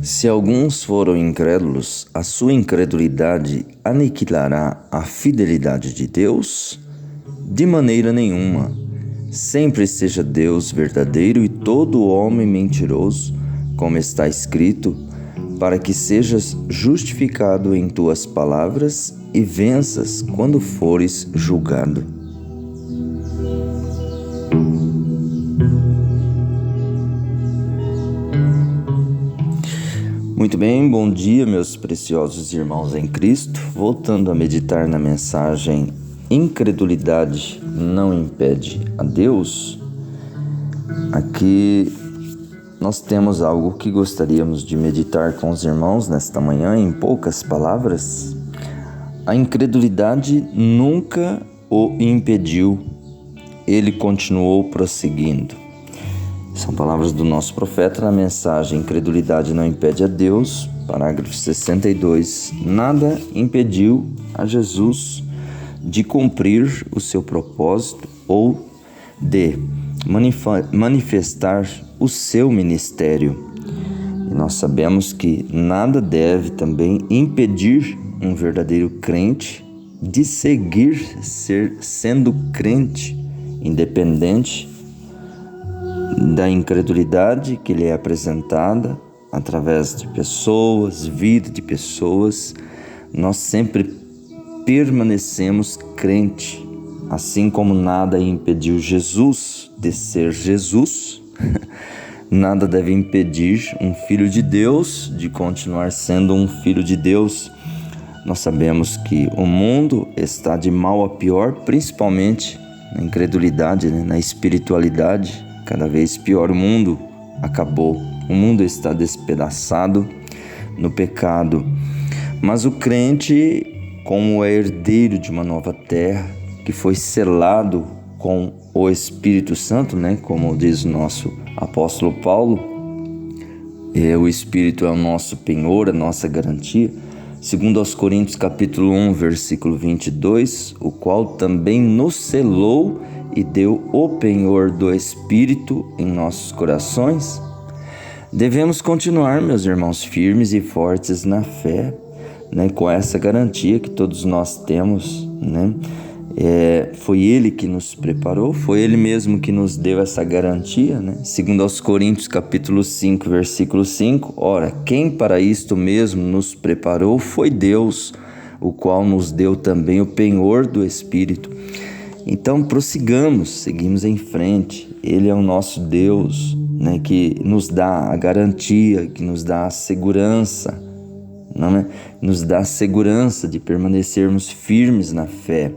Se alguns foram incrédulos, a sua incredulidade aniquilará a fidelidade de Deus? De maneira nenhuma. Sempre seja Deus verdadeiro e todo homem mentiroso, como está escrito, para que sejas justificado em tuas palavras e venças quando fores julgado. Muito bem, bom dia, meus preciosos irmãos em Cristo. Voltando a meditar na mensagem Incredulidade não impede a Deus. Aqui nós temos algo que gostaríamos de meditar com os irmãos nesta manhã, em poucas palavras. A incredulidade nunca o impediu, ele continuou prosseguindo. São palavras do nosso profeta na mensagem Incredulidade não impede a Deus, parágrafo 62. Nada impediu a Jesus de cumprir o seu propósito ou de manifestar o seu ministério. E nós sabemos que nada deve também impedir um verdadeiro crente de seguir sendo crente, independente da incredulidade que lhe é apresentada através de pessoas, vida de pessoas. Nós sempre permanecemos crente, assim como nada impediu Jesus de ser Jesus. Nada deve impedir um filho de Deus de continuar sendo um filho de Deus. Nós sabemos que o mundo está de mal a pior, principalmente na incredulidade, na espiritualidade. Cada vez pior, o mundo acabou, o mundo está despedaçado no pecado. Mas o crente, como é herdeiro de uma nova terra, que foi selado com o Espírito Santo, como diz o nosso apóstolo Paulo, o Espírito é o nosso penhor, a nossa garantia. Segundo aos Coríntios capítulo 1, versículo 22, o qual também nos selou e deu o penhor do Espírito em nossos corações. Devemos continuar, meus irmãos, firmes e fortes na fé, com essa garantia que todos nós temos, foi Ele que nos preparou, foi Ele mesmo que nos deu essa garantia, Segundo aos Coríntios capítulo 5, versículo 5, ora, quem para isto mesmo nos preparou foi Deus, o qual nos deu também o penhor do Espírito. Então prossigamos, seguimos em frente. Ele é o nosso Deus, que nos dá a garantia, que nos dá a segurança, nos dá a segurança de permanecermos firmes na fé.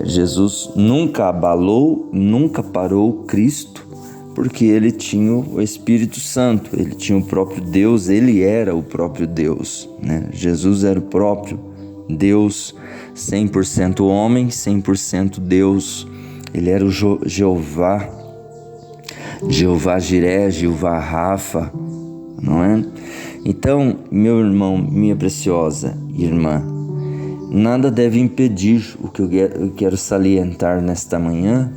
Jesus nunca abalou, nunca parou Cristo, porque ele tinha o Espírito Santo, ele tinha o próprio Deus, ele era o próprio Deus, Jesus era o próprio Deus, 100% homem, 100% Deus. Ele era o Jeová Jiré, Jeová Rafa, não é? Então, meu irmão, minha preciosa irmã, nada deve impedir o que eu quero salientar nesta manhã,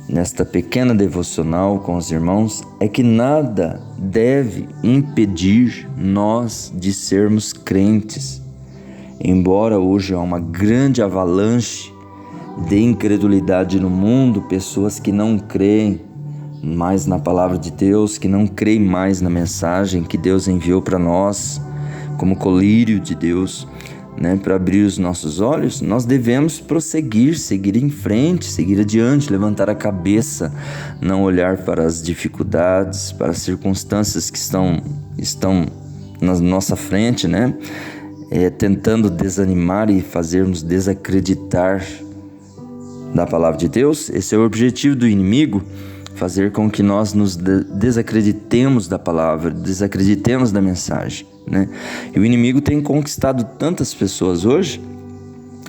nesta pequena devocional com os irmãos, é que nada deve impedir nós de sermos crentes. Embora hoje há uma grande avalanche de incredulidade no mundo, pessoas que não creem mais na palavra de Deus, que não creem mais na mensagem que Deus enviou para nós, como colírio de Deus, para abrir os nossos olhos, nós devemos prosseguir, seguir em frente, seguir adiante, levantar a cabeça, não olhar para as dificuldades, para as circunstâncias que estão na nossa frente, tentando desanimar e fazermos desacreditar da palavra de Deus. Esse é o objetivo do inimigo, fazer com que nós nos desacreditemos da palavra, desacreditemos da mensagem, E o inimigo tem conquistado tantas pessoas hoje,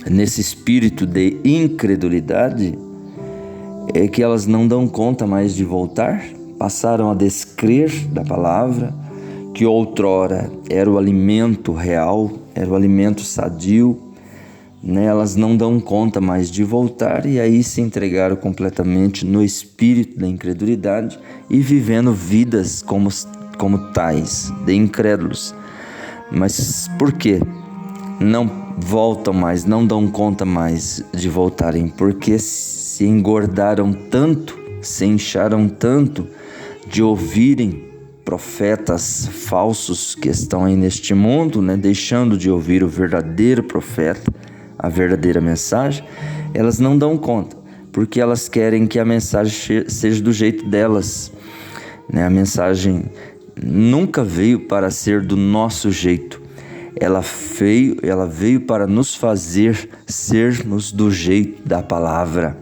nesse espírito de incredulidade, que elas não dão conta mais de voltar, passaram a descrer da palavra, que outrora era o alimento real, era o alimento sadio, né, elas não dão conta mais de voltar e aí se entregaram completamente no espírito da incredulidade e vivendo vidas como tais, de incrédulos. Mas por quê? Não voltam mais, não dão conta mais de voltarem, porque se engordaram tanto, se incharam tanto de ouvirem profetas falsos que estão aí neste mundo, né, deixando de ouvir o verdadeiro profeta, a verdadeira mensagem. Elas não dão conta, porque elas querem que a mensagem seja do jeito delas, né? A mensagem nunca veio para ser do nosso jeito. Ela veio para nos fazer sermos do jeito da palavra,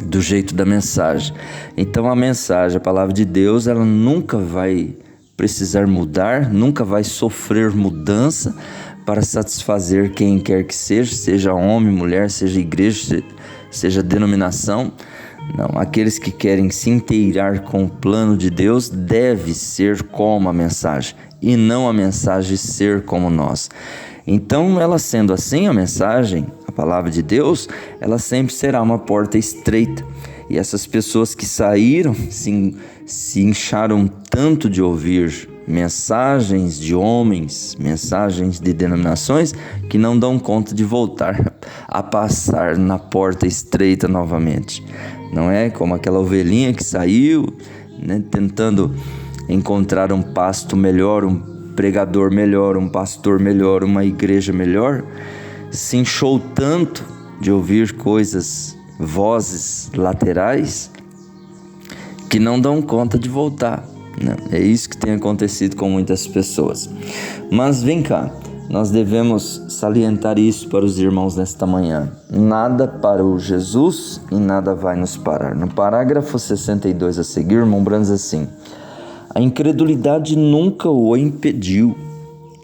do jeito da mensagem. Então a mensagem, a palavra de Deus, ela nunca vai precisar mudar, nunca vai sofrer mudança para satisfazer quem quer que seja homem, mulher, seja igreja, seja denominação. Não, aqueles que querem se inteirar com o plano de Deus deve ser como a mensagem e não a mensagem ser como nós. Então, ela sendo assim, a mensagem, a palavra de Deus, ela sempre será uma porta estreita. E essas pessoas que saíram, se incharam tanto de ouvir mensagens de homens, mensagens de denominações, que não dão conta de voltar a passar na porta estreita novamente. Não é como aquela ovelhinha que saiu, né, tentando encontrar um pasto melhor, um pregador melhor, um pastor melhor, uma igreja melhor, se inchou tanto de ouvir vozes laterais, que não dão conta de voltar. Não, é isso que tem acontecido com muitas pessoas. Mas vem cá, nós devemos salientar isso para os irmãos nesta manhã. Nada parou Jesus e nada vai nos parar. No parágrafo 62 a seguir, irmão Brandes, assim: a incredulidade nunca o impediu.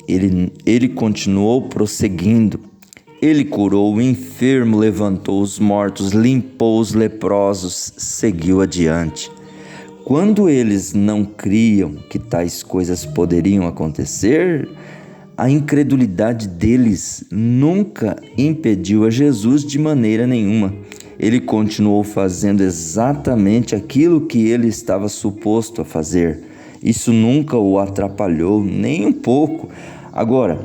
Ele continuou prosseguindo. Ele curou o enfermo, levantou os mortos, limpou os leprosos, seguiu adiante. Quando eles não criam que tais coisas poderiam acontecer, a incredulidade deles nunca impediu a Jesus de maneira nenhuma. Ele continuou fazendo exatamente aquilo que ele estava suposto a fazer. Isso nunca o atrapalhou, nem um pouco. Agora,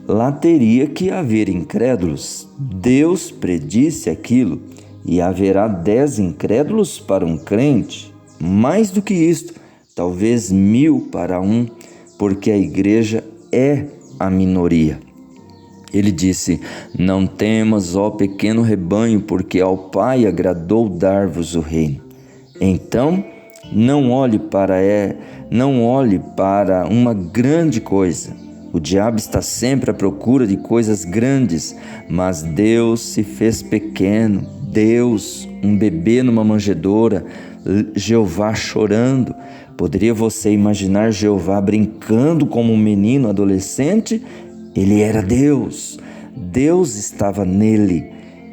lá teria que haver incrédulos. Deus predisse aquilo, e haverá 10 incrédulos para um crente. Mais do que isto, talvez 1000 para um, porque a igreja é a minoria. Ele disse: não temas, ó pequeno rebanho, porque ao Pai agradou dar-vos o reino. Então, não olhe para uma grande coisa. O diabo está sempre à procura de coisas grandes, mas Deus se fez pequeno. Deus, um bebê numa manjedoura, Jeová chorando. Poderia você imaginar Jeová brincando como um menino adolescente? Ele era Deus. Deus estava nele.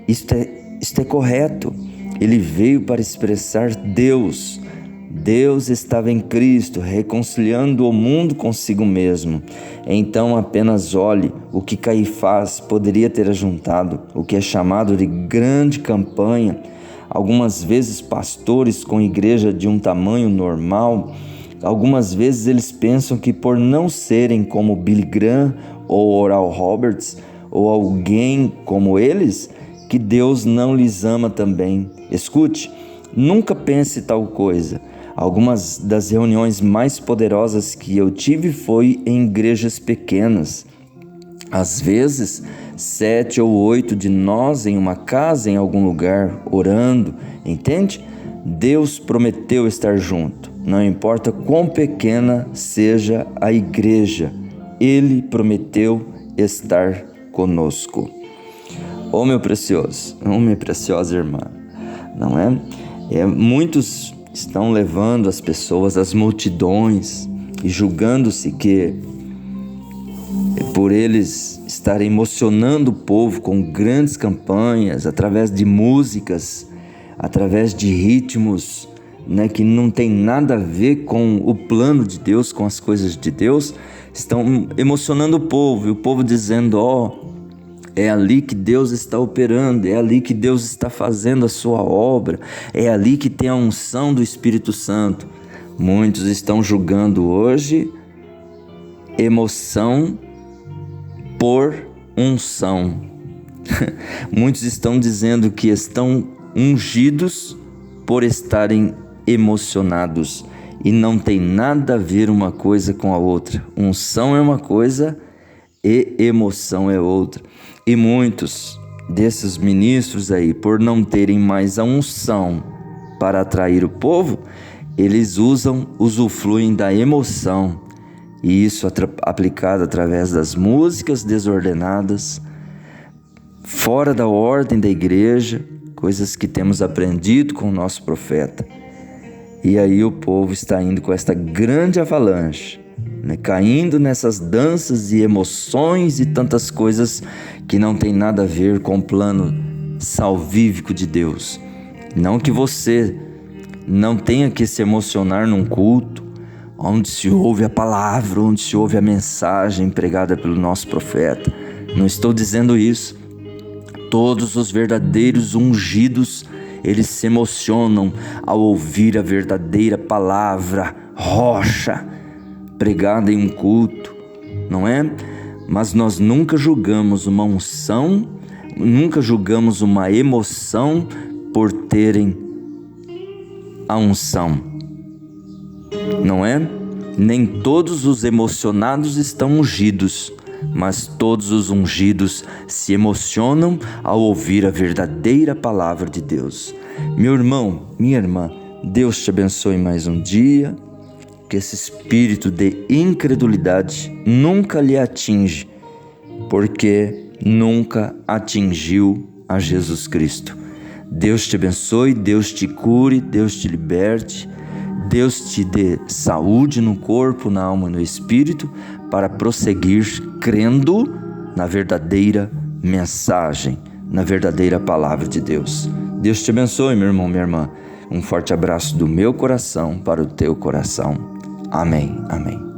Isto é correto. Ele veio para expressar Deus. Deus estava em Cristo, reconciliando o mundo consigo mesmo. Então apenas olhe o que Caifás poderia ter ajuntado, o que é chamado de grande campanha. Algumas vezes pastores com igreja de um tamanho normal, algumas vezes eles pensam que por não serem como Billy Graham ou Oral Roberts ou alguém como eles, que Deus não lhes ama também. Escute, nunca pense tal coisa. Algumas das reuniões mais poderosas que eu tive foi em igrejas pequenas. Às vezes, 7 ou 8 de nós em uma casa, em algum lugar, orando, entende? Deus prometeu estar junto. Não importa quão pequena seja a igreja, Ele prometeu estar conosco. Oh, meu precioso, oh, minha preciosa irmã, não é? Muitos estão levando as pessoas, as multidões, e julgando-se que por eles estarem emocionando o povo com grandes campanhas, através de músicas, através de ritmos, né, que não tem nada a ver com o plano de Deus, com as coisas de Deus, estão emocionando o povo, e o povo dizendo: É ali que Deus está operando, é ali que Deus está fazendo a sua obra, é ali que tem a unção do Espírito Santo. Muitos estão julgando hoje emoção por unção. Muitos estão dizendo que estão ungidos por estarem emocionados, e não tem nada a ver uma coisa com a outra. Unção é uma coisa e emoção é outra. E muitos desses ministros aí, por não terem mais a unção para atrair o povo, eles usufruem da emoção, e isso aplicado através das músicas desordenadas, fora da ordem da igreja, coisas que temos aprendido com o nosso profeta. E aí o povo está indo com esta grande avalanche, caindo nessas danças e emoções e tantas coisas que não tem nada a ver com o plano salvífico de Deus. Não que você não tenha que se emocionar num culto onde se ouve a palavra, onde se ouve a mensagem pregada pelo nosso profeta. Não estou dizendo isso. Todos os verdadeiros ungidos, eles se emocionam ao ouvir a verdadeira palavra, rocha, pregada em um culto, não é? Mas nós nunca julgamos uma unção, nunca julgamos uma emoção por terem a unção, não é? Nem todos os emocionados estão ungidos, mas todos os ungidos se emocionam ao ouvir a verdadeira palavra de Deus. Meu irmão, minha irmã, Deus te abençoe mais um dia, que esse espírito de incredulidade nunca lhe atinge, porque nunca atingiu a Jesus Cristo. Deus te abençoe, Deus te cure, Deus te liberte, Deus te dê saúde no corpo, na alma e no espírito, para prosseguir crendo na verdadeira mensagem, na verdadeira palavra de Deus. Deus te abençoe, meu irmão, minha irmã. Um forte abraço do meu coração para o teu coração. Amém, amém.